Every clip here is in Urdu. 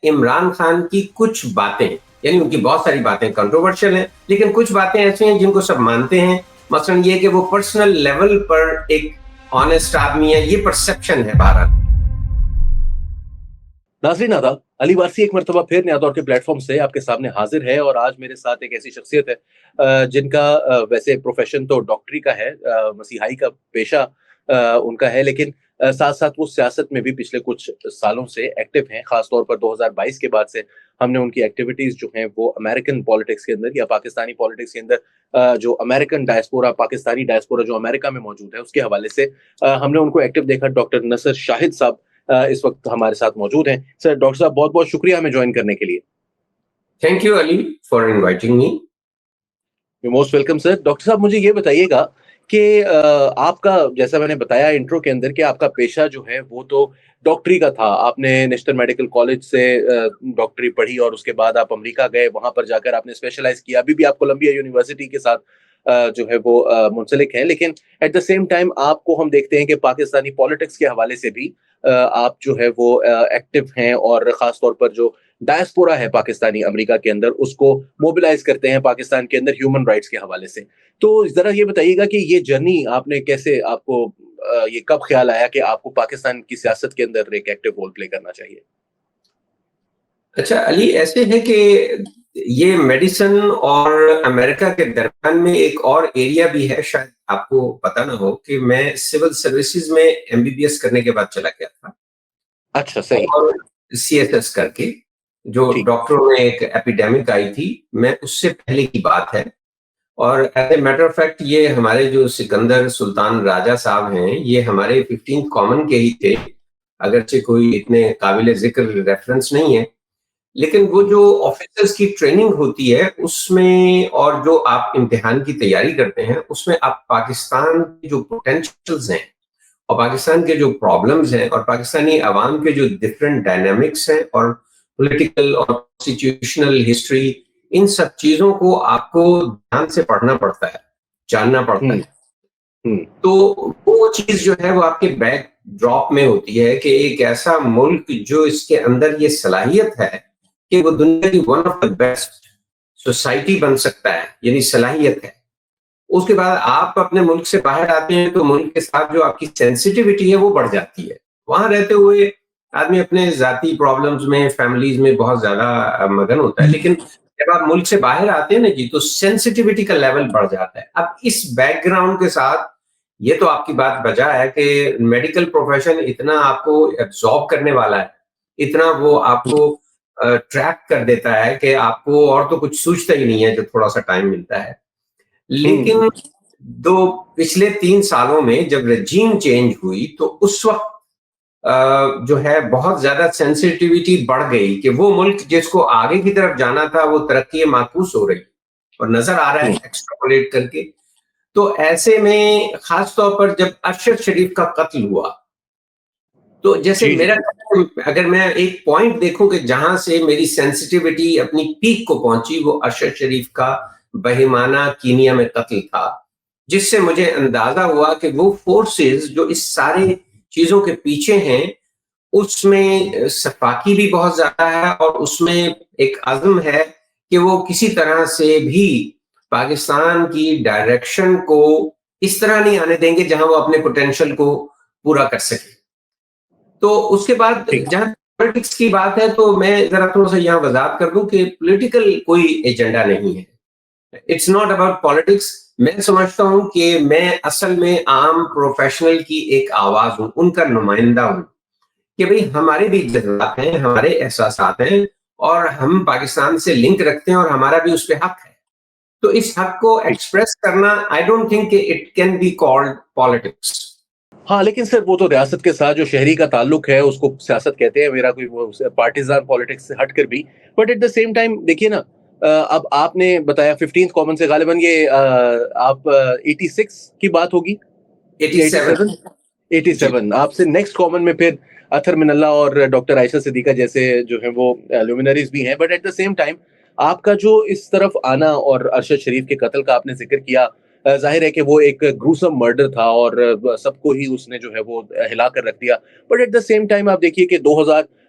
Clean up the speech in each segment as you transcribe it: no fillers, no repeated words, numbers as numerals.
عمران خان کی کچھ باتیں، یعنی ان کی بہت ساری باتیں کنٹروورشل ہیں، لیکن کچھ باتیں ایسی ہیں جن کو سب مانتے ہیں. مثلا یہ کہ وہ پرسنل لیول پر ایک آنےسٹ آدمی ہے، یہ پرسپشن ہے بہرحال. ناظرین آداب، علی وارثی ایک مرتبہ پھر نیا دور کے پلیٹ فارم سے آپ کے سامنے حاضر ہے، اور آج میرے ساتھ ایک ایسی شخصیت ہے جن کا ویسے پروفیشن تو ڈاکٹری کا ہے، مسیحائی کا پیشہ ان کا ہے، لیکن ساتھ ساتھ وہ سیاست میں بھی پچھلے کچھ سالوں سے ایکٹیو ہیں. خاص طور پر 2022 کے بعد سے ہم نے ان کی ایکٹیویٹیز جو ہیں وہ امریکن پالیٹکس کے اندر یا پاکستانی پالیٹکس کے اندر جو امریکن ڈائسپورا، پاکستانی ڈائسپورا جو امریکہ میں موجود ہے، اس کے حوالے سے ہم نے ان کو ایکٹیو دیکھا. ڈاکٹر نصر شاہد صاحب اس وقت ہمارے ساتھ موجود ہیں. سر ڈاکٹر صاحب بہت بہت شکریہ ہمیں جوائن کرنے کے لیے. Thank you Ali for inviting me. Most welcome sir. Doctor صاحب مجھے یہ بتائیے گا کہ آپ کا، جیسا میں نے بتایا انٹرو کے اندر، کہ آپ کا پیشہ جو ہے وہ تو ڈاکٹری کا تھا. آپ نے نیشنل میڈیکل کالج سے ڈاکٹری پڑھی اور اس کے بعد آپ امریکہ گئے، وہاں پر جا کر آپ نے اسپیشلائز کیا. ابھی بھی آپ کولمبیا یونیورسٹی کے ساتھ جو ہے وہ منسلک ہیں، لیکن ایٹ دا سیم ٹائم آپ کو ہم دیکھتے ہیں کہ پاکستانی پالیٹکس کے حوالے سے بھی آپ جو ہے وہ ایکٹیو ہیں، اور خاص طور پر جو ڈائسپورا ہے پاکستانی امریکہ کے اندر، اس کو موبلائز کرتے ہیں پاکستان کے اندر ہیومن رائٹس کے حوالے سے. تو ذرا یہ بتائیے گا کہ یہ جرنی آپ نے کیسے، آپ کو یہ کب خیال آیا کہ آپ کو پاکستان کی سیاست کے اندر ایک ایکٹیو رول پلے کرنا چاہیے؟ اچھا علی، ایسے ہے کہ یہ میڈیسن اور امریکہ کے درمیان میں ایک اور ایریا بھی ہے، شاید آپ کو پتا نہ ہو، کہ میں سول سروسز میں MBBS کرنے کے بعد چلا گیا تھا. اچھا، صحیح. اور CSS کر کے جو ڈاکٹروں میں ایک ایپیڈیمک آئی تھی، میں اس سے پہلے کی بات ہے. اور as a matter of fact یہ ہمارے جو سکندر سلطان راجہ صاحب ہیں، یہ ہمارے 15 کامن کے ہی تھے، اگرچہ کوئی اتنے قابل ذکر ریفرنس نہیں ہے. لیکن وہ جو آفیسرز کی ٹریننگ ہوتی ہے اس میں، اور جو آپ امتحان کی تیاری کرتے ہیں، اس میں آپ پاکستان کے جو پوٹینشلز ہیں اور پاکستان کے جو پرابلمز ہیں اور پاکستانی عوام کے جو ڈفرینٹ ڈائنامکس ہیں اور پولیٹیکل اور کانسٹیٹیوشنل ہسٹری، ان سب چیزوں کو آپ کو دھیان سے پڑھنا پڑتا ہے، جاننا پڑتا ہے. تو وہ چیز جو ہے وہ آپ کے بیک ڈراپ میں ہوتی ہے کہ ایک ایسا ملک جو اس کے اندر یہ صلاحیت ہے کہ وہ دنیا کی one of the best society بن سکتا ہے، یعنی صلاحیت ہے. اس کے بعد آپ اپنے ملک سے باہر آتے ہیں تو ملک کے ساتھ جو آپ کی سینسٹیوٹی ہے وہ بڑھ جاتی ہے. وہاں رہتے ہوئے آدمی اپنے ذاتی پرابلمز میں، فیملیز میں بہت زیادہ مگن ہوتا ہے، لیکن جب آپ ملک سے باہر آتے ہیں نا جی، تو سینسٹیوٹی کا لیول بڑھ جاتا ہے. اب اس بیک گراؤنڈ کے ساتھ یہ تو آپ کی بات بجا ہے کہ میڈیکل پروفیشن اتنا آپ کو ایبزارب کرنے والا ہے، اتنا وہ آپ کو ٹریپ کر دیتا ہے کہ آپ کو اور تو کچھ سوچتا ہی نہیں ہے جو تھوڑا سا ٹائم ملتا ہے. لیکن پچھلے 3 سالوں میں جب رجیم چینج ہوئی تو اس وقت جو ہے بہت زیادہ سینسٹیوٹی بڑھ گئی کہ وہ ملک جس کو آگے کی طرف جانا تھا وہ ترقی معکوس ہو رہی اور نظر آ رہا ہے ایکسٹراپولیٹ کر کے. تو ایسے میں خاص طور پر جب ارشد شریف کا قتل ہوا، تو جیسے میرا، اگر میں ایک پوائنٹ دیکھوں کہ جہاں سے میری سینسٹیوٹی اپنی پیک کو پہنچی، وہ ارشد شریف کا بہیمانہ کینیا میں قتل تھا، جس سے مجھے اندازہ ہوا کہ وہ فورسز جو اس سارے چیزوں کے پیچھے ہیں، اس میں سفاکی بھی بہت زیادہ ہے اور اس میں ایک عزم ہے کہ وہ کسی طرح سے بھی پاکستان کی ڈائریکشن کو اس طرح نہیں آنے دیں گے جہاں وہ اپنے پوٹینشل کو پورا کر سکے. تو اس کے بعد جہاں پولیٹکس کی بات ہے تو میں ذرا تھوڑا سا یہاں وضاحت کر دوں کہ پولیٹیکل کوئی ایجنڈا نہیں ہے. It's not about politics. میں سمجھتا ہوں کہ میں اصل میں عام پروفیشنل کی ایک آواز ہوں، ان کا نمائندہ ہوں، کہ بھئی ہمارے بھی جذبات ہیں، ہمارے احساسات ہیں، اور ہم پاکستان سے لنک رکھتے ہیں اور ہمارا بھی اس پہ حق ہے. تو اس حق کو ایکسپریس کرنا، آئی ڈونٹ تھنک کہ it can be called politics. ہاں، لیکن سر وہ تو ریاست کے ساتھ جو شہری کا تعلق ہے اس کو سیاست کہتے ہیں، میرا کوئی پارٹیزان پالیٹکس سے ہٹ کر بھی. But at the same time دیکھیے نا، اب آپ نے بتایا 15 کامن سے غالباً یہ آپ 86 کی بات ہوگی، 87 آپ سے نیکسٹ کامن میں پھر اطہر من اللہ اور ڈاکٹر عائشہ صدیقہ جیسے جو ہیں وہ لومینریز بھی ہیں. But at the same time آپ کا جو اس طرف آنا اور ارشد شریف کے قتل کا آپ نے ذکر کیا، ظاہر ہے کہ وہ ایک گروسم مرڈر تھا اور سب کو ہی اس نے جو ہے وہ ہلا کر رکھ دیا. But at the same time آپ دیکھیے کہ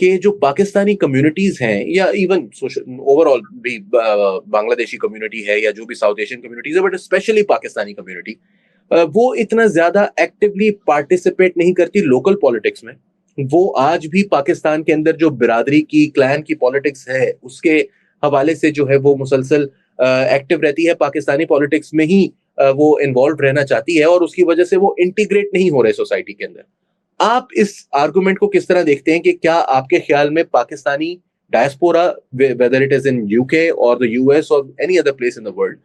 کہ جو پاکستانی کمیونٹیز ہیں یا ایون اوور آل بھی بنگلہ دیشی کمیونٹی ہے یا جو بھی ساؤتھ ایشین کمیونٹیز ہے بٹ اسپیشلی پاکستانی کمیونٹی وہ اتنا زیادہ ایکٹیولی پارٹیسپیٹ نہیں کرتی لوکل پالیٹکس میں. وہ آج بھی پاکستان کے اندر جو برادری کی کلین کی پالیٹکس ہے اس کے حوالے سے جو ہے وہ مسلسل ایکٹیو رہتی ہے, پاکستانی پالیٹکس میں ہی وہ انوالو رہنا چاہتی ہے اور اس کی وجہ سے وہ انٹیگریٹ نہیں ہو رہے سوسائٹی کے اندر. آپ اس آرگومنٹ کو کس طرح دیکھتے ہیں کہ کیا آپ کے خیال میں Pakistani diaspora whether it is in UK or the US or any other place in the world,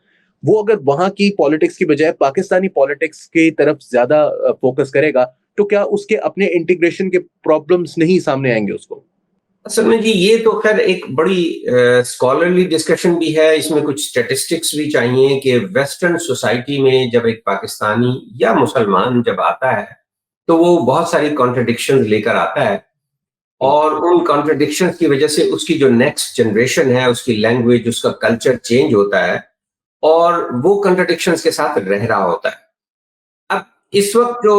وہ اگر وہاں کی پالیٹکس کی بجائے پاکستانی پالیٹکس کی طرف زیادہ فوکس کرے گا تو کیا اس کے اپنے انٹیگریشن کے پرابلمس نہیں سامنے آئیں گے اس کو؟ اصل میں جی یہ تو خیر ایک بڑی اسکالرلی ڈسکشن بھی ہے, اس میں کچھ اسٹیٹسٹکس بھی چاہیے کہ ویسٹرن سوسائٹی میں جب ایک پاکستانی یا مسلمان جب آتا ہے تو وہ بہت ساری کانٹرڈکشن لے کر آتا ہے, اور ان کانٹرڈکشن کی وجہ سے اس کی جو نیکسٹ جنریشن ہے اس کی لینگویج, اس کا کلچر چینج ہوتا ہے اور وہ کنٹرڈکشن کے ساتھ رہ رہا ہوتا ہے. اب اس وقت جو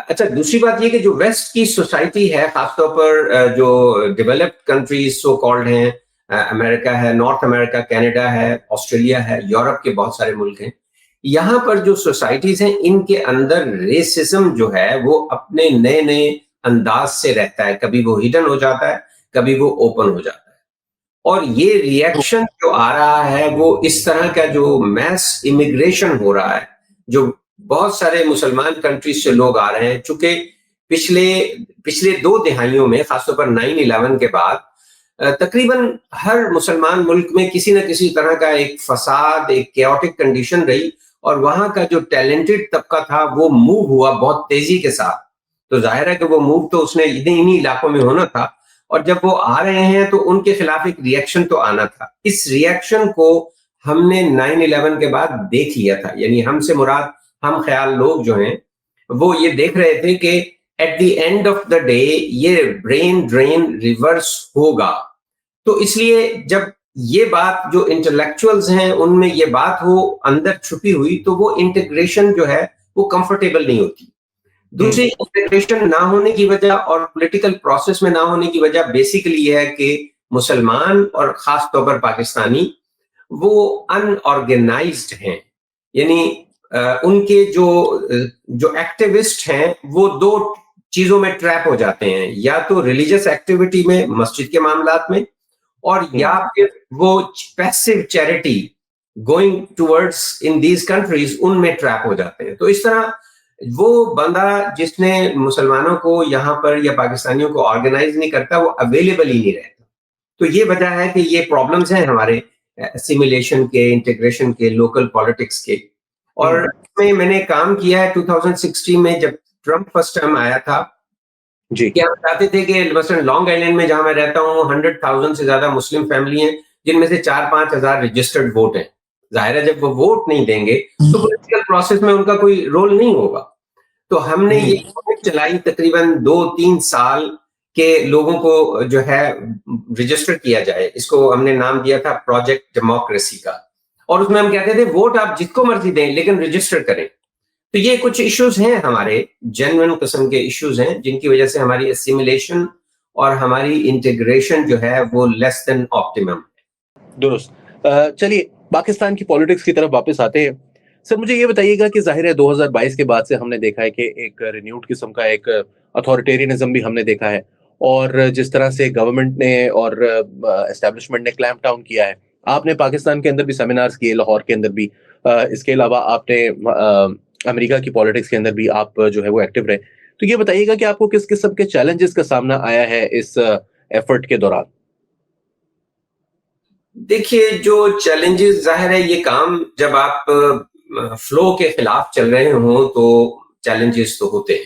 اچھا دوسری بات یہ کہ جو ویسٹ کی سوسائٹی ہے, خاص طور پر جو ڈیولپڈ کنٹریز سو کالڈ ہیں, امریکہ ہے, نارتھ امریکہ, کینیڈا ہے, آسٹریلیا ہے, یورپ کے بہت سارے ملک ہیں, یہاں پر جو سوسائٹیز ہیں ان کے اندر ریسزم جو ہے وہ اپنے نئے نئے انداز سے رہتا ہے. کبھی وہ ہڈن ہو جاتا ہے, کبھی وہ اوپن ہو جاتا ہے, اور یہ ریئیکشن جو آ رہا ہے وہ اس طرح کا جو میس امیگریشن ہو رہا ہے, جو بہت سارے مسلمان کنٹریز سے لوگ آ رہے ہیں. چونکہ پچھلے 2 دہائیوں میں خاص طور پر 9/11 کے بعد تقریباً ہر مسلمان ملک میں کسی نہ کسی طرح کا ایک فساد, ایک کیوٹک کنڈیشن رہی, اور وہاں کا جو ٹیلنٹڈ طبقہ تھا وہ موو ہوا بہت تیزی کے ساتھ. تو ظاہر ہے کہ وہ موو تو اس نے انہی علاقوں میں ہونا تھا, اور جب وہ آ رہے ہیں تو ان کے خلاف ایک ریئیکشن تو آنا تھا. اس ریئیکشن کو ہم نے 9/11 کے بعد دیکھ لیا تھا. یعنی ہم سے مراد ہم خیال لوگ جو ہیں وہ یہ دیکھ رہے تھے کہ at the end of the day یہ برین ڈرین ریورس ہوگا. تو اس لیے جب یہ بات جو انٹلیکچوئلز ہیں ان میں یہ بات ہو اندر چھپی ہوئی تو وہ انٹیگریشن جو ہے وہ کمفرٹیبل نہیں ہوتی. دوسری انٹیگریشن نہ ہونے کی وجہ اور پولیٹیکل پروسیس میں نہ ہونے کی وجہ بیسیکلی یہ ہے کہ مسلمان اور خاص طور پر پاکستانی وہ ان آرگنائزڈ ہیں. یعنی ان کے جو ایکٹیوسٹ ہیں وہ 2 چیزوں میں ٹریپ ہو جاتے ہیں, یا تو ریلیجس ایکٹیویٹی میں, مسجد کے معاملات میں, اور یا پھر وہ پیسو charity going towards in these countries, ان میں ٹریپ ہو جاتے ہیں. تو اس طرح وہ بندہ جس نے مسلمانوں کو یہاں پر یا پاکستانیوں کو آرگنائز نہیں کرتا وہ اویلیبل ہی نہیں رہتا. تو یہ وجہ ہے کہ یہ پرابلمز ہیں ہمارے اسیمیلیشن کے, انٹیگریشن کے, لوکل پالیٹکس کے. اور میں نے کام کیا ہے 2016 میں جب ٹرمپ فرسٹ ٹائم آیا تھا جی, کہ ہم چاہتے تھے کہ مثلا لانگ آئیلینڈ میں جہاں میں رہتا ہوں 100,000 سے زیادہ مسلم فیملی ہیں جن میں سے 4-5 ہزار رجسٹرڈ ووٹ ہیں. ظاہر ہے جب وہ ووٹ نہیں دیں گے تو پولیٹیکل پروسیس میں ان کا کوئی رول نہیں ہوگا. تو ہم نے یہ مہم چلائی تقریباً 2-3 سال کے لوگوں کو جو ہے رجسٹر کیا جائے. اس کو ہم نے نام دیا تھا پروجیکٹ ڈیموکریسی کا, اور اس میں ہم کہتے تھے ووٹ آپ جس کو مرضی دیں لیکن رجسٹر کریں. تو یہ کچھ ایشوز ہیں ہمارے, جینوئن قسم کے ایشوز ہیں جن کی وجہ سے ہماری اسیمیلیشن اور ہماری انٹیگریشن جو ہے وہ لیس دین آپٹیمم ہے. درست. چلیے پاکستان کی پالیٹکس کی طرف واپس آتے ہیں. سر مجھے یہ بتائیے گا کہ ظاہر ہے 2022 کے بعد سے ہم نے دیکھا ہے کہ ایک رینیوڈ قسم کا ایک اتھارٹیرینزم بھی ہم نے دیکھا ہے, اور جس طرح سے گورنمنٹ نے اور اسٹیبلشمنٹ نے کلیمپ ڈاؤن کیا ہے. آپ نے پاکستان کے اندر بھی سیمینارز کیے, لاہور کے اندر بھی, اس کے علاوہ آپ نے امریکہ کی پالیٹکس کے اندر بھی آپ جو ہے وہ ایکٹیو رہے. تو یہ بتائیے گا کہ آپ کو کس قسم کے چیلنجز کا سامنا آیا ہے اس ایفرٹ کے دوران؟ دیکھیے جو چیلنجز, ظاہر ہے یہ کام جب آپ فلو کے خلاف چل رہے ہوں تو چیلنجز تو ہوتے ہیں,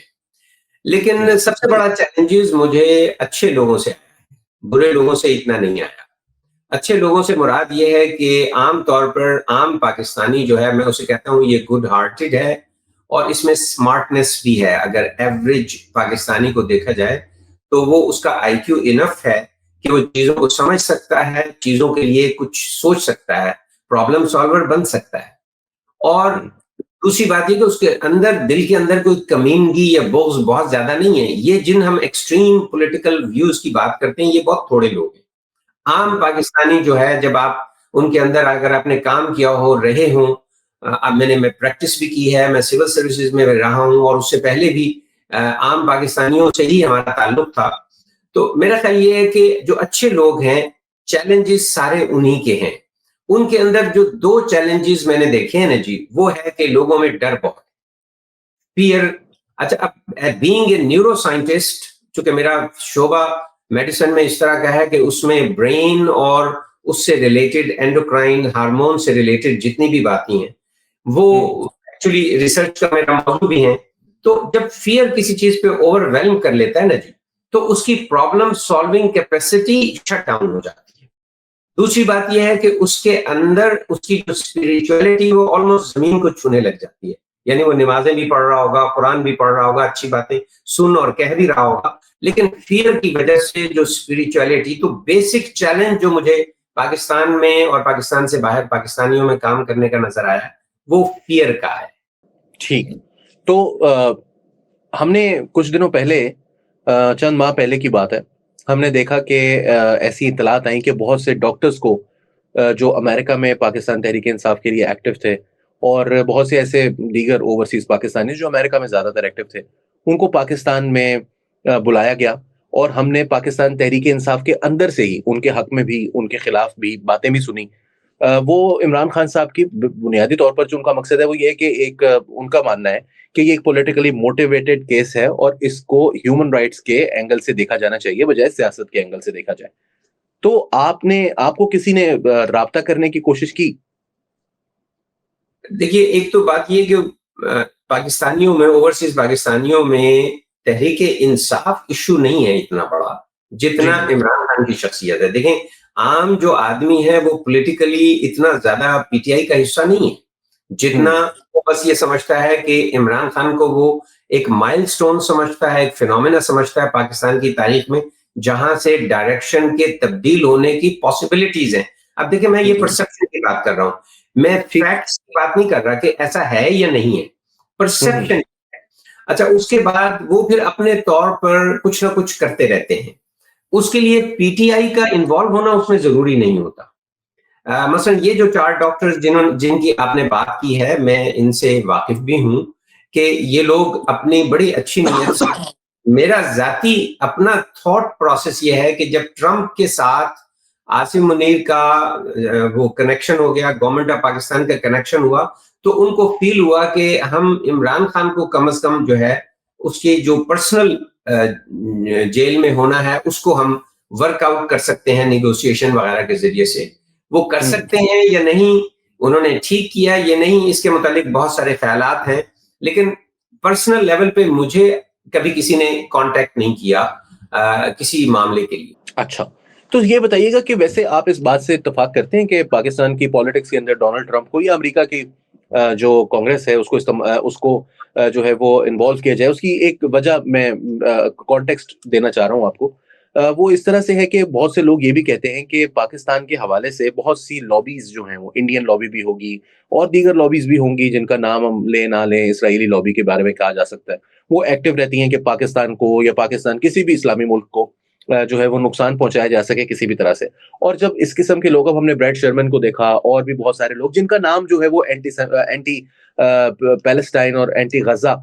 لیکن سب سے بڑا چیلنجز مجھے اچھے لوگوں سے آیا, برے لوگوں سے اتنا نہیں آیا. اچھے لوگوں سے مراد یہ ہے کہ عام طور پر عام پاکستانی جو ہے میں اسے کہتا ہوں یہ گڈ ہارٹڈ ہے, اور اس میں سمارٹنس بھی ہے. اگر ایوریج پاکستانی کو دیکھا جائے تو وہ اس کا آئی کیو انف ہے کہ وہ چیزوں کو سمجھ سکتا ہے, چیزوں کے لیے کچھ سوچ سکتا ہے, پرابلم سالور بن سکتا ہے. اور دوسری بات یہ کہ اس کے اندر دل کے اندر کوئی کمینگی یا بغض بہت زیادہ نہیں ہے. یہ جن ہم ایکسٹریم پولیٹیکل ویوز کی بات کرتے ہیں یہ بہت تھوڑے لوگ ہیں. عام پاکستانی جو ہے جب آپ ان کے اندر اگر آپ نے کام کیا ہو رہے ہوں, اب میں پریکٹس بھی کی ہے, میں سول سروسز میں رہا ہوں اور اس سے پہلے بھی عام پاکستانیوں سے ہی ہمارا تعلق تھا, تو میرا خیال یہ ہے کہ جو اچھے لوگ ہیں چیلنجز سارے انہی کے ہیں. ان کے اندر جو 2 چیلنجز میں نے دیکھے ہیں نا جی, وہ ہے کہ لوگوں میں ڈر بہت, فیئر. اچھا, اب بینگ اے نیورو سائنٹسٹ, چونکہ میرا شعبہ میڈیسن میں اس طرح کا ہے کہ اس میں برین اور اس سے ریلیٹڈ اینڈوکرائن ہارمون سے ریلیٹڈ جتنی بھی باتیں ہیں وہ ایکچولی ریسرچ کا میرا موضوع بھی ہے. تو جب فیئر کسی چیز پہ اوور ویلم کر لیتا ہے نا جی, تو اس کی problem solving capacity shut down ہو جاتی ہے. دوسری بات یہ ہے کہ اس کے اندر اس کی جو اسپرچولیٹی وہ آلموسٹ زمین کو چھونے لگ جاتی ہے. یعنی وہ نمازیں بھی پڑھ رہا ہوگا, قرآن بھی پڑھ رہا ہوگا, اچھی باتیں سن اور کہہ بھی رہا ہوگا, لیکن فیئر کی وجہ سے جو اسپرچولیٹی, تو بیسک چیلنج جو مجھے پاکستان میں اور پاکستان سے باہر پاکستانیوں میں کام کرنے کا نظر آیا وہ فیئر کا ہے. ٹھیک, تو ہم نے کچھ دنوں پہلے, چند ماہ پہلے کی بات ہے, ہم نے دیکھا کہ ایسی اطلاعات آئیں کہ بہت سے ڈاکٹرز کو جو امریکہ میں پاکستان تحریک انصاف کے لیے ایکٹیو تھے اور بہت سے ایسے دیگر اوورسیز پاکستانی جو امریکہ میں زیادہ تر ایکٹیو تھے, ان کو پاکستان میں بلایا گیا اور ہم نے پاکستان تحریک انصاف کے اندر سے ہی ان کے حق میں بھی, ان کے خلاف بھی باتیں بھی سنی. وہ عمران خان صاحب کی بنیادی طور پر جو ان کا مقصد ہے وہ یہ ہے کہ ایک ان کا ماننا ہے کہ یہ ایک پولیٹیکلی موٹیویٹڈ کیس ہے اور اس کو ہیومن رائٹس کے اینگل سے دیکھا جانا چاہیے بجائے سیاست کے اینگل سے دیکھا جائے. تو آپ کو کسی نے رابطہ کرنے کی کوشش کی؟ دیکھیے, ایک تو بات یہ کہ پاکستانیوں میں, اوورسیز پاکستانیوں میں تحریک انصاف ایشو نہیں ہے اتنا بڑا جتنا عمران خان کی شخصیت ہے. دیکھیں, عام جو آدمی ہے وہ پولیٹیکلی اتنا زیادہ پی ٹی آئی کا حصہ نہیں ہے جتنا وہ بس یہ سمجھتا ہے کہ عمران خان کو وہ ایک مائل سٹون سمجھتا ہے, ایک فینومینا سمجھتا ہے پاکستان کی تاریخ میں جہاں سے ڈائریکشن کے تبدیل ہونے کی پاسبلٹیز ہیں. اب دیکھیں, میں یہ پرسپشن کی بات کر رہا ہوں, میں فیکٹس کی بات نہیں کر رہا کہ ایسا ہے یا نہیں ہے, پرسپشن. اچھا, اس کے بعد وہ پھر اپنے طور پر کچھ نہ کچھ کرتے رہتے ہیں. اس کے لیے پی ٹی آئی کا انوالو ہونا اس میں ضروری نہیں ہوتا. مثلا یہ جو 4 ڈاکٹر جن کی آپ نے بات کی ہے, میں ان سے واقف بھی ہوں کہ یہ لوگ اپنی بڑی اچھی نیت سے, میرا ذاتی اپنا تھاٹ پروسیس یہ ہے کہ جب ٹرمپ کے ساتھ عاصم منیر کا وہ کنیکشن ہو گیا, گورنمنٹ آف پاکستان کا کنیکشن ہوا, تو ان کو فیل ہوا کہ ہم عمران خان کو کم از کم جو ہے اس کی جو پرسنل جیل میں ہونا ہے اس کو ہم ورک آؤٹ کر سکتے ہیں نیگوسیشن وغیرہ کے ذریعے سے. وہ کر سکتے ہیں یا نہیں, انہوں نے ٹھیک کیا یا نہیں, اس کے متعلق بہت سارے خیالات ہیں, لیکن پرسنل لیول پہ مجھے کبھی کسی نے کانٹیکٹ نہیں کیا کسی معاملے کے لیے. اچھا, تو یہ بتائیے گا کہ ویسے آپ اس بات سے اتفاق کرتے ہیں کہ پاکستان کی پالیٹکس کے اندر ڈونلڈ ٹرمپ کو یا امریکہ کی جو کانگریس ہے اس کو جو ہے وہ انوالو کیا جائے؟ اس کی ایک وجہ میں کانٹیکسٹ دینا چاہ رہا ہوں آپ کو. وہ اس طرح سے ہے کہ بہت سے لوگ یہ بھی کہتے ہیں کہ پاکستان کے حوالے سے بہت سی لابیز جو ہیں, وہ انڈین لابی بھی ہوگی اور دیگر لابیز بھی ہوں گی جن کا نام ہم لے نہ لیں, اسرائیلی لابی کے بارے میں کہا جا سکتا ہے, وہ ایکٹیو رہتی ہیں کہ پاکستان کو یا پاکستان کسی بھی اسلامی ملک کو جو ہے وہ نقصان پہنچایا جا سکے کسی بھی طرح سے. اور جب اس قسم کے لوگ, اب ہم نے بریڈ شرمن کو دیکھا اور بھی بہت سارے لوگ جن کا نام جو ہے وہ اینٹی پیلسٹائن اور اینٹی غزہ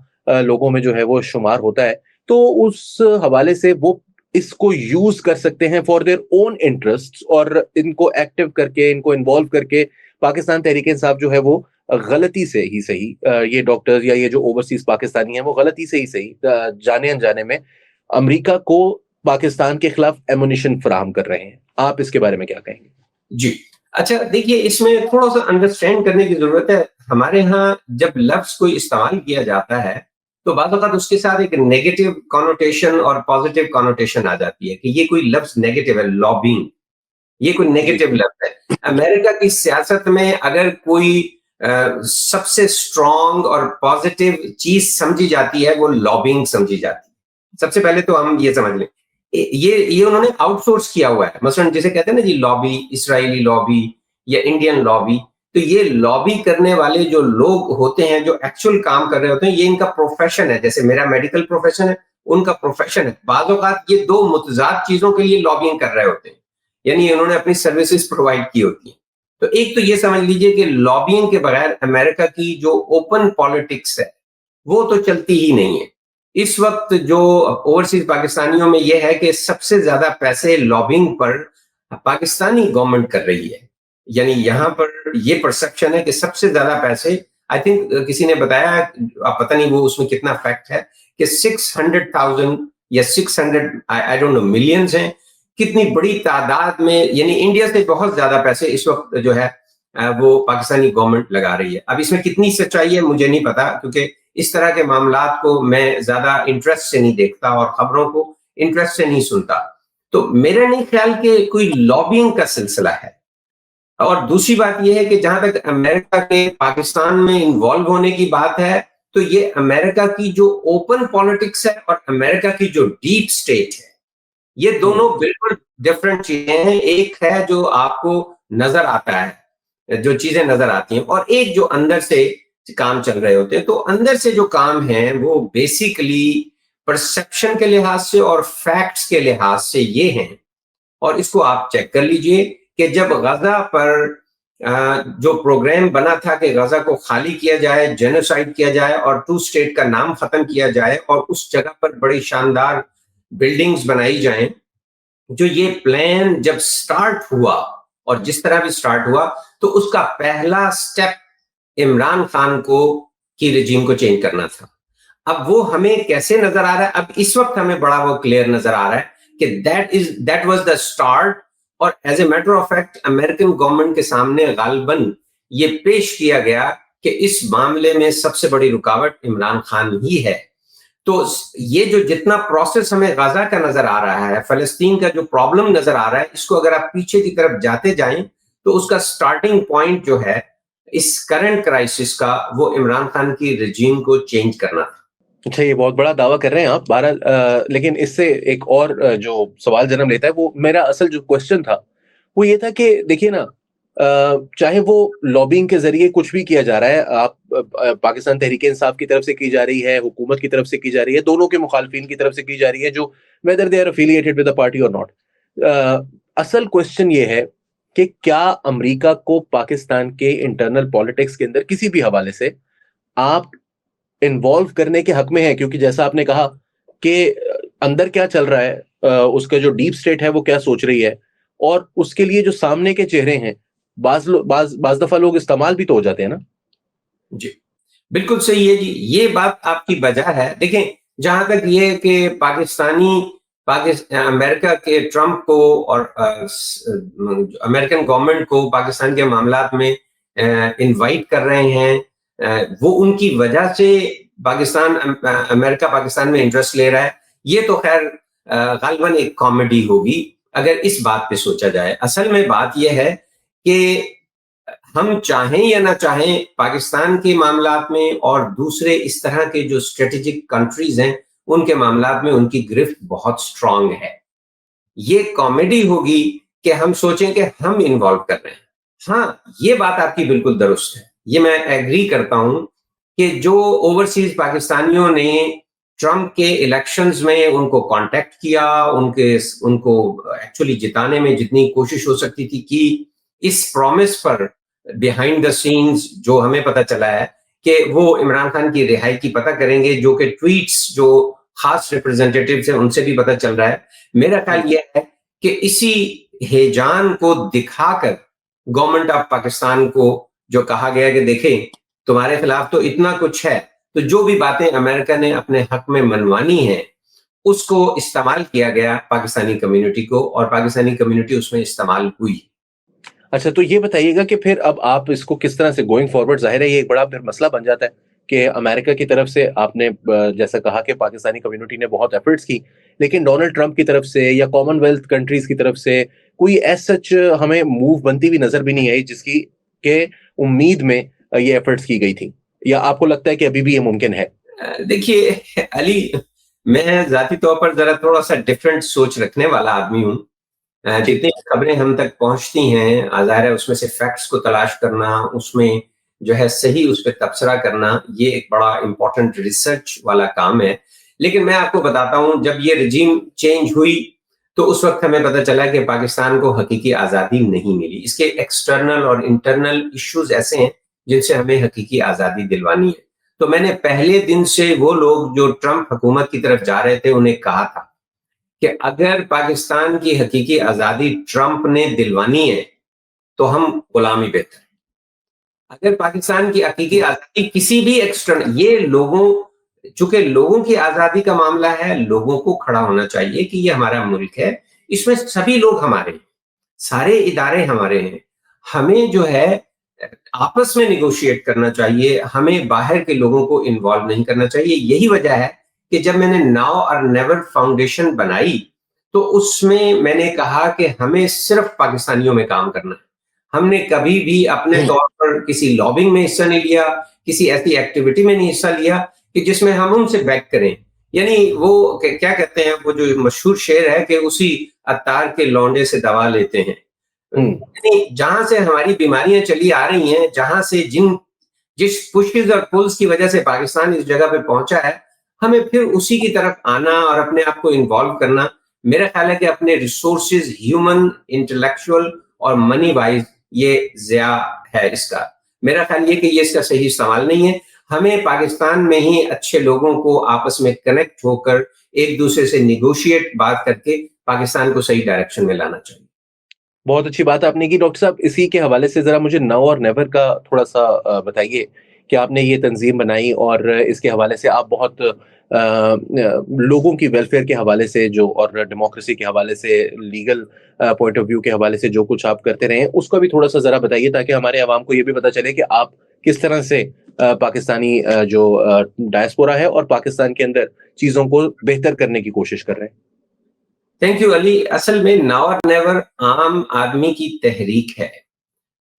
لوگوں میں جو ہے وہ شمار ہوتا ہے, تو اس حوالے سے وہ اس کو یوز کر سکتے ہیں فار دیئر اون انٹرسٹ, اور ان کو ایکٹیو کر کے, ان کو انوالو کر کے پاکستان تحریک انصاف جو ہے وہ غلطی سے ہی صحیح, یہ ڈاکٹرز یا یہ جو اوورسیز پاکستانی ہیں وہ غلطی سے ہی صحیح جانے انجانے میں امریکہ کو پاکستان کے خلاف ایمونیشن فراہم کر رہے ہیں. آپ اس کے بارے میں کیا کہیں گے؟ جی اچھا, دیکھیے اس میں تھوڑا سا انڈرسٹینڈ کرنے کی ضرورت ہے. ہمارے ہاں جب لفظ کوئی استعمال کیا جاتا ہے تو بعض اوقات اس کے ساتھ ایک نیگیٹو کانوٹیشن اور پازیٹیو کانوٹیشن آ جاتی ہے کہ یہ کوئی لفظ نیگیٹو ہے, لابینگ, یہ کوئی نیگیٹو لفظ ہے. امریکہ کی سیاست میں اگر کوئی سب سے اسٹرانگ اور پازیٹیو چیز سمجھی جاتی ہے وہ لابینگ سمجھی جاتی ہے. سب سے پہلے تو ہم یہ سمجھ لیں, یہ انہوں نے آؤٹ سورس کیا ہوا ہے. مثلا جسے کہتے ہیں نا جی لابی, اسرائیلی لابی یا انڈین لابی, تو یہ لابی کرنے والے جو لوگ ہوتے ہیں جو ایکچوئل کام کر رہے ہوتے ہیں یہ ان کا پروفیشن ہے. جیسے میرا میڈیکل پروفیشن ہے, ان کا پروفیشن ہے. بعض اوقات یہ دو متضاد چیزوں کے لیے لابینگ کر رہے ہوتے ہیں, یعنی انہوں نے اپنی سروسز پرووائڈ کی ہوتی ہیں. تو ایک تو یہ سمجھ لیجئے کہ لابینگ کے بغیر امریکہ کی جو اوپن پالیٹکس ہے وہ تو چلتی ہی نہیں ہے. اس وقت جو اوورسیز پاکستانیوں میں یہ ہے کہ سب سے زیادہ پیسے لابینگ پر پاکستانی گورنمنٹ کر رہی ہے. یعنی یہاں پر یہ پرسپشن ہے کہ سب سے زیادہ پیسے, آئی تھنک کسی نے بتایا, آپ پتہ نہیں وہ اس میں کتنا فیکٹ ہے, کہ 600,000 یا 600 آئی ڈونٹ نو ملینز ہیں, کتنی بڑی تعداد میں, یعنی انڈیا سے بہت زیادہ پیسے اس وقت جو ہے وہ پاکستانی گورنمنٹ لگا رہی ہے. اب اس میں کتنی سچائی ہے مجھے نہیں پتا, کیونکہ اس طرح کے معاملات کو میں زیادہ انٹرسٹ سے نہیں دیکھتا اور خبروں کو انٹرسٹ سے نہیں سنتا. تو میرا نہیں خیال کہ کوئی لابینگ کا سلسلہ ہے. اور دوسری بات یہ ہے کہ جہاں تک امریکہ کے پاکستان میں انوالو ہونے کی بات ہے, تو یہ امریکہ کی جو اوپن پالیٹکس ہے اور امریکہ کی جو ڈیپ سٹیٹ ہے, یہ دونوں بالکل ڈفرنٹ چیزیں ہیں. ایک ہے جو آپ کو نظر آتا ہے, جو چیزیں نظر آتی ہیں, اور ایک جو اندر سے کام چل رہے ہوتے ہیں. تو اندر سے جو کام ہیں وہ بیسیکلی پرسپشن کے لحاظ سے اور فیکٹس کے لحاظ سے یہ ہیں, اور اس کو آپ چیک کر لیجئے کہ جب غزہ پر جو پروگرام بنا تھا کہ غزہ کو خالی کیا جائے, جینوسائیڈ کیا جائے اور 2 اسٹیٹ کا نام ختم کیا جائے اور اس جگہ پر بڑی شاندار بلڈنگز بنائی جائیں, جو یہ پلان جب سٹارٹ ہوا اور جس طرح بھی سٹارٹ ہوا, تو اس کا پہلا سٹیپ عمران خان کی رجیم کو چینج کرنا تھا. اب وہ ہمیں کیسے نظر آ رہا ہے, اب اس وقت ہمیں بڑا وہ کلیئر نظر آ رہا ہے کہ دیٹ واز دا اسٹارٹ. اور as a matter of fact American government کے سامنے غالباً یہ پیش کیا گیا کہ اس معاملے میں سب سے بڑی رکاوٹ عمران خان ہی ہے. تو یہ جو جتنا پروسیس ہمیں غزہ کا نظر آ رہا ہے, فلسطین کا جو پرابلم نظر آ رہا ہے, اس کو اگر آپ پیچھے کی طرف جاتے جائیں تو اس کا سٹارٹنگ پوائنٹ جو ہے اس کرنٹ کرائسس کا, وہ عمران خان کی رجیم کو چینج کرنا تھا. اچھا, یہ بہت بڑا دعویٰ کر رہے ہیں آپ. بہرحال لیکن اس سے ایک اور جو سوال جنم لیتا ہے, وہ میرا اصل جو کوشچن تھا وہ یہ تھا کہ دیکھیے نا, چاہے وہ لابینگ کے ذریعے کچھ بھی کیا جا رہا ہے, آپ پاکستان تحریک انصاف کی طرف سے کی جا رہی ہے, حکومت کی طرف سے کی جا رہی ہے, دونوں کے مخالفین کی طرف سے کی جا رہی ہے, جو whether they are affiliated with the party or not. اصل کوشچن یہ ہے کہ کیا امریکہ کو پاکستان کے انٹرنل پالیٹکس کے اندر کسی بھی حوالے سے آپ انوالو کرنے کے حق میں ہیں, کیونکہ جیسا آپ نے کہا کہ اندر کیا چل رہا ہے, اس کا جو ڈیپ سٹیٹ ہے وہ کیا سوچ رہی ہے, اور اس کے لیے جو سامنے کے چہرے ہیں بعض دفعہ لوگ استعمال بھی تو ہو جاتے ہیں نا. جی بالکل صحیح ہے جی, یہ بات آپ کی وجہ ہے. دیکھیں, جہاں تک یہ کہ امریکہ کے ٹرمپ کو اور امریکن گورنمنٹ کو پاکستان کے معاملات میں انوائٹ کر رہے ہیں, وہ ان کی وجہ سے امریکہ پاکستان میں انٹرسٹ لے رہا ہے, یہ تو خیر غالباً ایک کامیڈی ہوگی اگر اس بات پہ سوچا جائے. اصل میں بات یہ ہے کہ ہم چاہیں یا نہ چاہیں, پاکستان کے معاملات میں اور دوسرے اس طرح کے جو اسٹریٹجک کنٹریز ہیں ان کے معاملات میں ان کی گرفت بہت سٹرونگ ہے. یہ کامیڈی ہوگی کہ ہم سوچیں کہ ہم انوالو کر رہے ہیں. ہاں, یہ بات آپ کی بالکل درست ہے, یہ میں ایگری کرتا ہوں کہ جو اوورسیز پاکستانیوں نے ٹرمپ کے الیکشنز میں ان کو کانٹیکٹ کیا, ان کو ایکچولی جتانے میں جتنی کوشش ہو سکتی تھی کی, اس پرومس پر بیہائنڈ دا سینز جو ہمیں پتہ چلا ہے کہ وہ عمران خان کی رہائی کی پتہ کریں گے, جو کہ ٹویٹس جو خاص ریپرزینٹیٹیوز ہیں ان سے بھی پتہ چل رہا ہے. میرا خیال یہ ہے کہ اسی ہیجان کو دکھا کر گورنمنٹ آف پاکستان کو جو کہا گیا کہ دیکھیں تمہارے خلاف تو اتنا کچھ ہے, تو جو بھی باتیں امریکہ نے اپنے حق میں منوانی ہیں اس کو استعمال کیا گیا پاکستانی کمیونٹی کو, اور پاکستانی کمیونٹی اس میں استعمال ہوئی. اچھا, تو یہ بتائیے گا کہ پھر اب آپ اس کو کس طرح سے گوئنگ فارورڈ, ظاہر ہے یہ ایک بڑا پھر مسئلہ بن جاتا ہے کہ امریکہ کی طرف سے آپ نے جیسا کہا کہ پاکستانی کمیونٹی نے بہت ایفرٹس کی, لیکن ڈونلڈ ٹرمپ کی طرف سے یا کامن ویلتھ کنٹریز کی طرف سے کوئی ایز سچ ہمیں موو بنتی ہوئی نظر بھی نہیں آئی جس کی کہ امید میں یہ ایفرٹس کی گئی تھی, یا آپ کو لگتا ہے کہ ابھی بھی یہ ممکن ہے؟ دیکھیے علی, میں ذاتی طور پر ذرا تھوڑا سا ڈفرینٹ سوچ رکھنے والا آدمی ہوں. جتنی خبریں ہم تک پہنچتی ہیں ظاہر ہے اس میں سے فیکٹس کو تلاش کرنا، اس میں جو ہے صحیح اس پہ تبصرہ کرنا، یہ ایک بڑا امپورٹنٹ ریسرچ والا کام ہے. لیکن میں آپ کو بتاتا ہوں جب یہ رجیم چینج ہوئی تو اس وقت ہمیں پتہ چلا کہ پاکستان کو حقیقی آزادی نہیں ملی. اس کے ایکسٹرنل اور انٹرنل ایشوز ایسے ہیں جن سے ہمیں حقیقی آزادی دلوانی ہے. تو میں نے پہلے دن سے وہ لوگ جو ٹرمپ حکومت کی طرف جا رہے تھے انہیں کہا تھا کہ اگر پاکستان کی حقیقی آزادی ٹرمپ نے دلوانی ہے تو ہم غلامی بہتر. اگر پاکستان کی حقیقی آزادی کسی بھی ایکسٹرنل، یہ لوگوں، چونکہ لوگوں کی آزادی کا معاملہ ہے، لوگوں کو کھڑا ہونا چاہیے کہ یہ ہمارا ملک ہے، اس میں سبھی لوگ ہمارے ہیں، سارے ادارے ہمارے ہیں، ہمیں جو ہے آپس میں نیگوشیٹ کرنا چاہیے، ہمیں باہر کے لوگوں کو انوالو نہیں کرنا چاہیے. یہی وجہ ہے کہ جب میں نے ناؤ اور نیور فاؤنڈیشن بنائی تو اس میں نے کہا کہ ہمیں صرف پاکستانیوں میں کام کرنا ہے. ہم نے کبھی بھی اپنے طور پر کسی لابنگ میں حصہ نہیں لیا، کسی ایسی ایکٹیویٹی میں نہیں حصہ لیا کہ جس میں ہم ان سے بیک کریں. یعنی وہ کیا کہتے ہیں، وہ جو مشہور شعر ہے کہ اسی عطار کے لونڈے سے دوا لیتے ہیں. یعنی جہاں سے ہماری بیماریاں چلی آ رہی ہیں، جہاں سے جس پشز اور پلز کی وجہ سے پاکستان اس جگہ پہ پہنچا ہے، ہمیں پھر اسی کی طرف آنا اور اپنے آپ کو انوالو کرنا. میرا خیال ہے کہ اپنے ریسورسز ہیومن، انٹلیکچوئل اور منی وائز یہ ضیاع ہے اس کا. میرا خیال یہ کہ یہ اس کا صحیح استعمال نہیں ہے. ہمیں پاکستان میں ہی اچھے لوگوں کو آپس میں کنیکٹ ہو کر ایک دوسرے سے نیگوشیٹ بات کر کے پاکستان کو صحیح ڈائریکشن میں لانا چاہیے. بہت اچھی بات آپ نے کی ڈاکٹر صاحب. اسی کے حوالے سے ذرا مجھے ناؤ اور نیور کا تھوڑا سا بتائیے کہ آپ نے یہ تنظیم بنائی اور اس کے حوالے سے آپ بہت لوگوں کی ویلفیئر کے حوالے سے جو اور ڈیموکریسی کے حوالے سے، لیگل پوائنٹ آف ویو کے حوالے سے جو کچھ آپ کرتے رہے ہیں اس کا بھی تھوڑا سا ذرا بتائیے تاکہ ہمارے عوام کو یہ بھی پتہ چلے کہ آپ کس طرح سے پاکستانی جو ڈائسپورا ہے اور پاکستان کے اندر چیزوں کو بہتر کرنے کی کوشش کر رہے ہیں. تھینک یو علی. اصل میں ناؤ اور نیور عام آدمی کی تحریک ہے.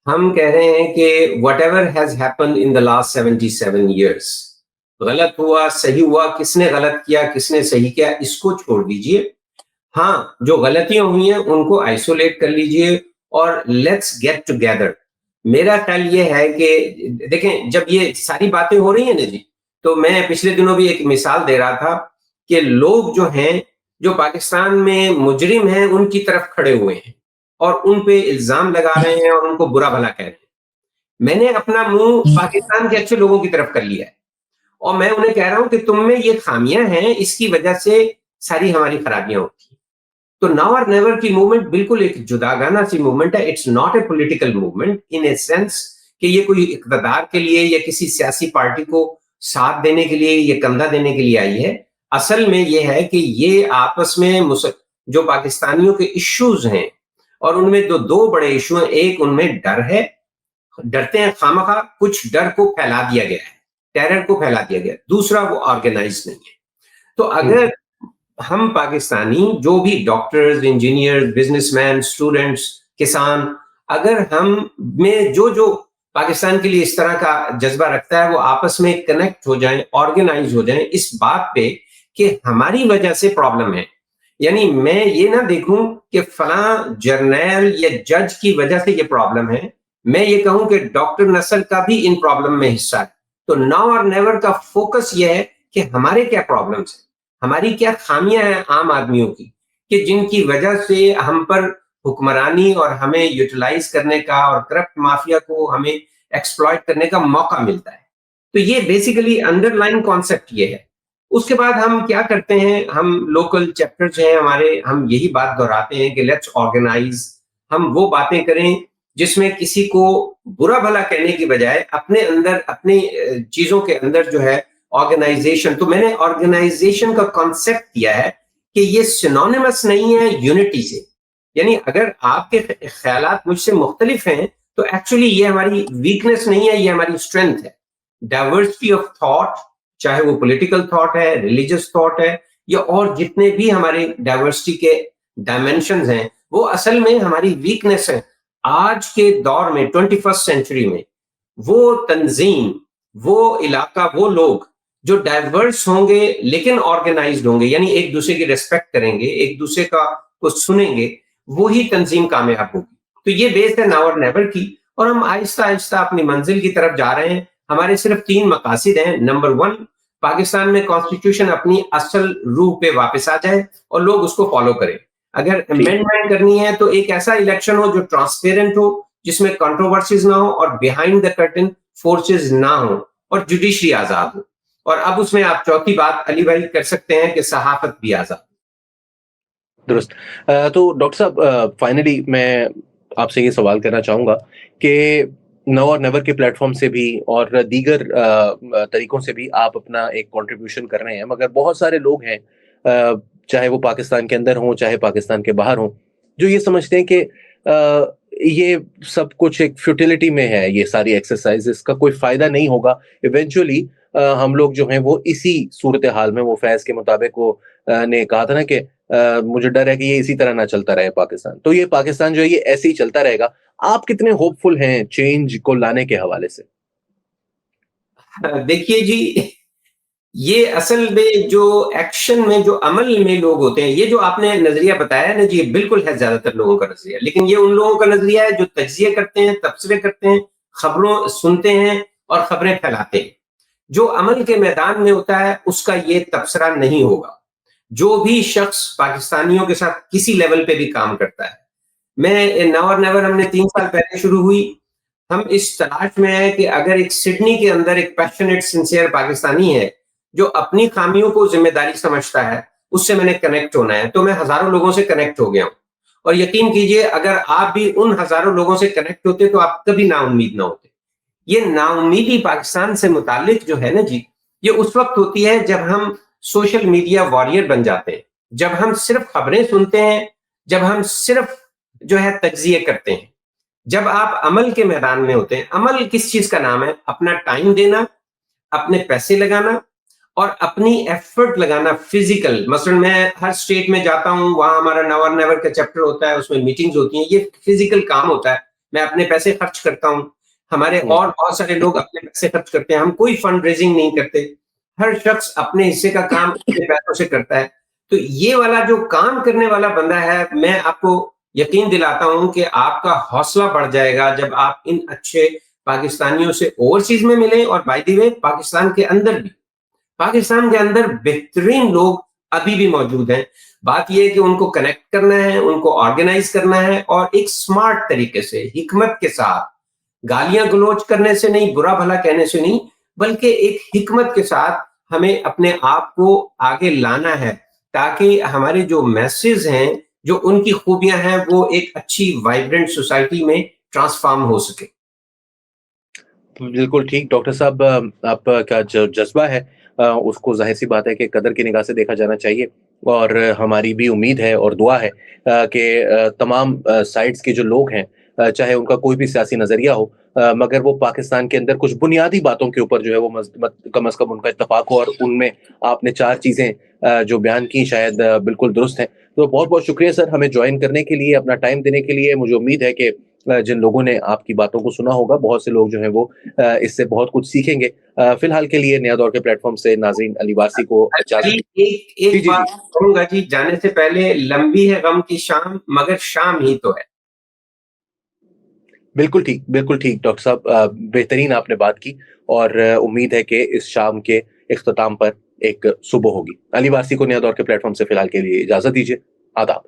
ہم کہہ رہے ہیں کہ what ever has happen in the last 77 years، غلط ہوا صحیح ہوا، کس نے غلط کیا کس نے صحیح کیا اس کو چھوڑ دیجئے. ہاں جو غلطیاں ہوئی ہیں ان کو آئسولیٹ کر لیجئے اور لیٹس گیٹ ٹوگیدر. میرا خیال یہ ہے کہ دیکھیں جب یہ ساری باتیں ہو رہی ہیں نا جی، تو میں پچھلے دنوں بھی ایک مثال دے رہا تھا کہ لوگ جو ہیں جو پاکستان میں مجرم ہیں ان کی طرف کھڑے ہوئے ہیں اور ان پہ الزام لگا رہے ہیں اور ان کو برا بھلا کہہ رہے ہیں. میں نے اپنا منہ پاکستان کے اچھے لوگوں کی طرف کر لیا ہے اور میں انہیں کہہ رہا ہوں کہ تم میں یہ خامیاں ہیں، اس کی وجہ سے ساری ہماری خرابیاں ہوتی ہیں. تو ناؤ اور نیور کی موومنٹ بالکل ایک جداگانہ سی موومنٹ ہے. It's not a political movement in a sense کہ یہ کوئی اقتدار کے لیے یا کسی سیاسی پارٹی کو ساتھ دینے کے لیے یا کندھا دینے کے لیے آئی ہے. اصل میں یہ ہے کہ یہ آپس میں جو پاکستانیوں کے ایشوز ہیں اور ان میں دو بڑے ایشو ہیں. ایک ان میں ڈر ہے، ڈرتے ہیں خامخواہ، کچھ ڈر کو پھیلا دیا گیا ہے، ٹیرر کو پھیلا دیا گیا. دوسرا وہ آرگنائز نہیں ہے. تو اگر ہم پاکستانی جو بھی doctors, engineer, business man, students, کسان، اگر ہم میں جو پاکستان کے لیے اس طرح کا جذبہ رکھتا ہے وہ آپس میں کنیکٹ ہو جائیں، آرگنائز ہو جائیں اس بات پہ کہ ہماری وجہ سے پرابلم ہے. یعنی میں یہ نہ دیکھوں کہ فلاں جرنیل یا جج کی وجہ سے یہ پرابلم ہے، میں یہ کہوں کہ ڈاکٹر نصر کا بھی ان پرابلم میں حصہ ہے. تو ناؤ اور نیور کا فوکس یہ ہے کہ ہمارے کیا پرابلمس ہیں، ہماری کیا خامیاں ہیں عام آدمیوں کی کہ جن کی وجہ سے ہم پر حکمرانی اور ہمیں یوٹیلائز کرنے کا اور کرپٹ مافیا کو ہمیں ایکسپلائٹ کرنے کا موقع ملتا ہے. تو یہ بیسیکلی انڈر لائن کانسیپٹ یہ ہے. اس کے بعد ہم کیا کرتے ہیں، ہم لوکل چیپٹرز ہیں ہمارے، ہم یہی بات دہراتے ہیں کہ لیٹس آرگنائز. ہم وہ باتیں کریں جس میں کسی کو برا بھلا کہنے کی بجائے اپنے اندر، اپنی چیزوں کے اندر جو ہے آرگنائزیشن. تو میں نے آرگنائزیشن کا کانسیپٹ دیا ہے کہ یہ سینونیمس نہیں ہے یونٹی سے. یعنی اگر آپ کے خیالات مجھ سے مختلف ہیں تو ایکچولی یہ ہماری ویکنس نہیں ہے، یہ ہماری اسٹرینتھ ہے. ڈائیورسٹی آف تھاٹ، چاہے وہ پولیٹیکل تھاٹ ہے، ریلیجس تھاٹ ہے، یا اور جتنے بھی ہمارے ڈائیورسٹی کے ڈائمینشنز ہیں، وہ اصل میں ہماری ویکنس ہے. آج کے دور میں 21st سینچری میں وہ تنظیم، وہ علاقہ، وہ لوگ جو ڈائیورس ہوں گے لیکن آرگنائزڈ ہوں گے، یعنی ایک دوسرے کی ریسپیکٹ کریں گے، ایک دوسرے کو سنیں گے، وہی تنظیم کامیاب ہوگی. تو یہ بیس ہے ناؤ اور نیور کی, اور ہم آہستہ آہستہ اپنی منزل کی طرف جا رہے ہیں. ہمارے صرف 3 مقاصد ہیں. نمبر 1, پاکستان میں کانسٹیٹیوشن اپنی اصل روح پہ واپس آ جائے اور لوگ اس کو فالو کریں. اگر امینڈمنٹ کرنی ہے تو ایک ایسا الیکشن ہو جو ٹرانسپیرنٹ ہو, جس میں کنٹروورسیز نہ ہو اور بیہائنڈ دا کرٹن فورسز نہ ہو, اور جوڈیشری آزاد ہو. اور اب اس میں آپ چوتھی بات علی بھائی کر سکتے ہیں کہ صحافت بھی آزاد. درست. تو ڈاکٹر صاحب فائنلی میں آپ سے یہ سوال کرنا چاہوں گا کہ نو اور نیور کے پلیٹ فارم سے بھی اور دیگر طریقوں سے بھی آپ اپنا ایک کنٹریبیوشن کر رہے ہیں, مگر بہت سارے لوگ ہیں چاہے وہ پاکستان کے اندر ہوں چاہے پاکستان کے باہر ہوں, جو یہ سمجھتے ہیں کہ یہ سب کچھ ایک فیوٹیلٹی میں ہے, یہ ساری ایکسرسائز, اس کا کوئی فائدہ نہیں ہوگا. ایونچولی ہم لوگ جو ہیں وہ اسی صورتحال میں, وہ فیض کے مطابق وہ نے کہا تھا نا کہ مجھے ڈر ہے کہ یہ اسی طرح نہ چلتا رہے پاکستان, تو یہ پاکستان جو ہے یہ ایسے ہی چلتا رہے گا. آپ کتنے ہوپ فل ہیں چینج کو لانے کے حوالے سے؟ دیکھیے جی, یہ اصل میں جو ایکشن میں جو عمل میں لوگ ہوتے ہیں, یہ جو آپ نے نظریہ بتایا نا جی, بالکل ہے زیادہ تر لوگوں کا نظریہ, لیکن یہ ان لوگوں کا نظریہ ہے جو تجزیے کرتے ہیں, تبصرے کرتے ہیں, خبروں سنتے ہیں اور خبریں پھیلاتے ہیں. جو عمل کے میدان میں ہوتا ہے اس کا یہ تبصرہ نہیں ہوگا. جو بھی شخص پاکستانیوں کے ساتھ کسی لیول پہ بھی کام کرتا ہے, میں ناؤ اور نیور ہم نے 3 سال پہلے شروع ہوئی, ہم اس تلاش میں ہیں کہ اگر ایک سڈنی کے اندر ایک پیشنیٹ سنسیئر پاکستانی ہے جو اپنی خامیوں کو ذمہ داری سمجھتا ہے, اس سے میں نے کنیکٹ ہونا ہے. تو میں ہزاروں لوگوں سے کنیکٹ ہو گیا ہوں, اور یقین کیجئے اگر آپ بھی ان ہزاروں لوگوں سے کنیکٹ ہوتے تو آپ کبھی نا امید نہ ہوتے. یہ نا امیدی پاکستان سے متعلق جو ہے نا جی, یہ اس وقت ہوتی ہے جب ہم سوشل میڈیا وارئر بن جاتے ہیں, جب ہم صرف خبریں سنتے ہیں, جب ہم صرف جو ہے تجزیے کرتے ہیں. جب آپ عمل کے میدان میں ہوتے ہیں, عمل کس چیز کا نام ہے؟ اپنا ٹائم دینا, اپنے پیسے لگانا اور اپنی ایفرٹ لگانا فزیکل. مثلا میں ہر اسٹیٹ میں جاتا ہوں, وہاں ہمارا ناؤ اور نیور کا چیپٹر ہوتا ہے, اس میں میٹنگز ہوتی ہیں, یہ فزیکل کام ہوتا ہے. میں اپنے پیسے خرچ کرتا ہوں, ہمارے اور بہت سارے لوگ اپنے پیسے خرچ کرتے ہیں, ہم کوئی فنڈ ریزنگ نہیں کرتے, ہر شخص اپنے حصے کا کام اپنے پیسوں سے کرتا ہے. تو یہ والا جو کام کرنے والا بندہ ہے, میں آپ کو یقین دلاتا ہوں کہ آپ کا حوصلہ بڑھ جائے گا جب آپ ان اچھے پاکستانیوں سے اوورسیز میں ملیں. اور بائی دی وے پاکستان کے اندر بھی, پاکستان کے اندر بہترین لوگ ابھی بھی موجود ہیں. بات یہ ہے کہ ان کو کنیکٹ کرنا ہے, ان کو آرگنائز کرنا ہے, اور ایک سمارٹ طریقے سے, حکمت کے ساتھ, گالیاں گلوچ کرنے سے نہیں, برا بھلا کہنے سے نہیں, بلکہ ایک حکمت کے ساتھ ہمیں اپنے آپ کو آگے لانا ہے, تاکہ ہمارے جو میسز ہیں, جو ان کی خوبیاں ہیں, وہ ایک اچھی وائبرنٹ سوسائٹی میں ٹرانسفارم ہو سکے. بالکل ٹھیک ڈاکٹر صاحب, آپ کا جو جذبہ ہے اس کو ظاہر سی بات ہے کہ قدر کی نگاہ سے دیکھا جانا چاہیے, اور ہماری بھی امید ہے اور دعا ہے کہ تمام سائڈز کے جو لوگ ہیں, چاہے ان کا کوئی بھی سیاسی نظریہ ہو, مگر وہ پاکستان کے اندر کچھ بنیادی باتوں کے اوپر جو ہے وہ کم از کم ان کا اتفاق ہو, اور ان میں آپ نے 4 چیزیں جو بیان کی شاید بالکل درست ہیں. تو بہت بہت شکریہ سر ہمیں جوائن کرنے کے لیے, اپنا ٹائم دینے کے لیے. مجھے امید ہے کہ جن لوگوں نے آپ کی باتوں کو سنا ہوگا, بہت سے لوگ جو ہیں وہ اس سے بہت کچھ سیکھیں گے. فی الحال کے لیے نیا دور کے پلیٹ فارم سے ناظرین علی وارثی کو ایک بات کہوں گا جی جانے سے پہلے, لمبی ہے غم کی شام مگر شام ہی تو ہے. بالکل ٹھیک, بالکل ٹھیک ڈاکٹر صاحب, بہترین آپ نے بات کی, اور امید ہے کہ اس شام کے اختتام پر ایک صبح ہوگی. علی وارثی کو نیا دور کے پلیٹ فارم سے فی الحال کے لیے اجازت دیجیے. آداب.